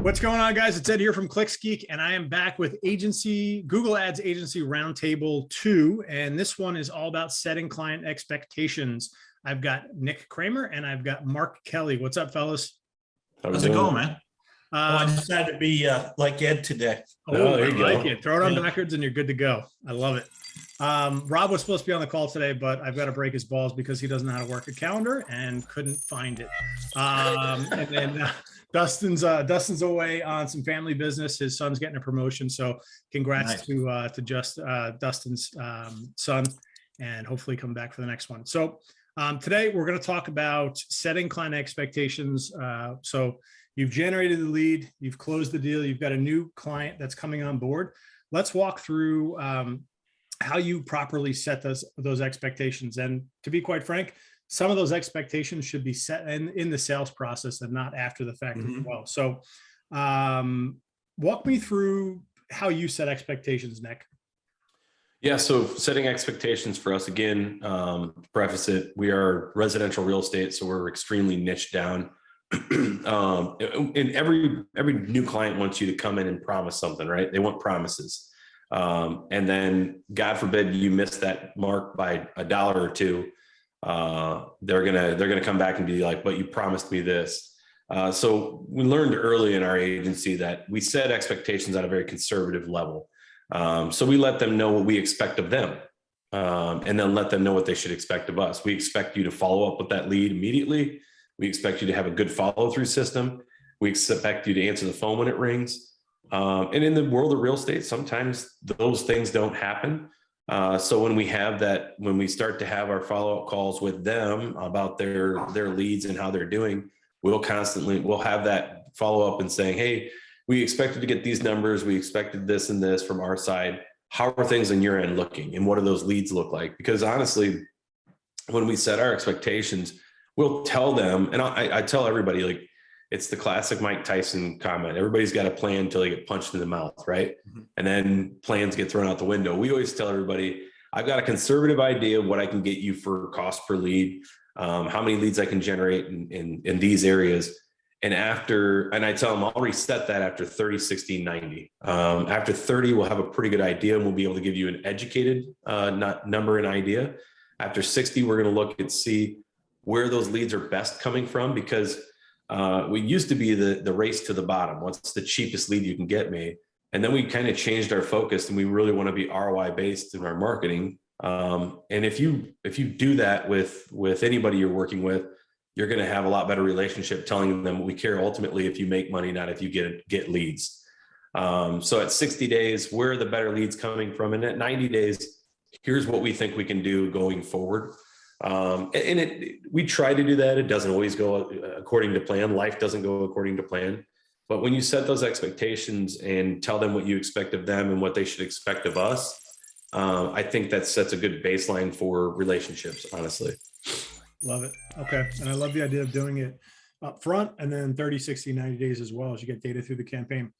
What's going on, guys? It's Ed here from Geek, and I am back with Google Ads Agency Roundtable 2, and this one is all about setting client expectations. I've got Nick Kremer and I've got Mark Kelly. What's up, fellas? How's it going, man? I decided to be like Ed today. Oh, there you go. It. Throw it on backwards and you're good to go. I love it. Rob was supposed to be on the call today, but I've got to break his balls because he doesn't know how to work a calendar and couldn't find it. And then Dustin's away on some family business. His son's getting a promotion, so congrats to Dustin's son, and hopefully come back for the next one. So today we're going to talk about setting client expectations. So you've generated the lead, you've closed the deal, you've got a new client that's coming on board. Let's walk through how you properly set those expectations. And to be quite frank, some of those expectations should be set in the sales process and not after the fact as well. So walk me through how you set expectations, Nick. Yeah, so setting expectations for us, again, preface it, we are residential real estate, so we're extremely niche down. And every new client wants you to come in and promise something, right? They want promises. And then God forbid you miss that mark by $1 or $2. They're gonna come back and be like, but you promised me this. So we learned early in our agency that we set expectations at a very conservative level. So we let them know what we expect of them, and then let them know what they should expect of us. We expect you to follow up with that lead immediately. We expect you to have a good follow-through system. We expect you to answer the phone when it rings. And in the world of real estate, sometimes those things don't happen. So when we start to have our follow-up calls with them about their leads and how they're doing, we'll have that follow-up and saying, hey, we expected to get these numbers. We expected this and this from our side. How are things on your end looking? And what do those leads look like? Because honestly, when we set our expectations, we'll tell them, and I tell everybody, like, it's the classic Mike Tyson comment. Everybody's got a plan until they get punched in the mouth, right? And then plans get thrown out the window. We always tell everybody, I've got a conservative idea of what I can get you for cost per lead, how many leads I can generate in these areas. And I tell them I'll reset that after 30, 60, 90. After 30, we'll have a pretty good idea and we'll be able to give you an educated number and idea. After 60, we're going to look and see where those leads are best coming from, because we used to be the race to the bottom. What's the cheapest lead you can get me? And then we kind of changed our focus, and we really want to be ROI based in our marketing. And if you do that with anybody you're working with, you're going to have a lot better relationship, telling them we care ultimately if you make money, not if you get leads. So at 60 days, where are the better leads coming from? And at 90 days, here's what we think we can do going forward. We try to do that. It doesn't always go according to plan. Life doesn't go according to plan. But when you set those expectations and tell them what you expect of them and what they should expect of us, I think that sets a good baseline for relationships, honestly. Love it. Okay. And I love the idea of doing it up front and then 30, 60, 90 days as well as you get data through the campaign.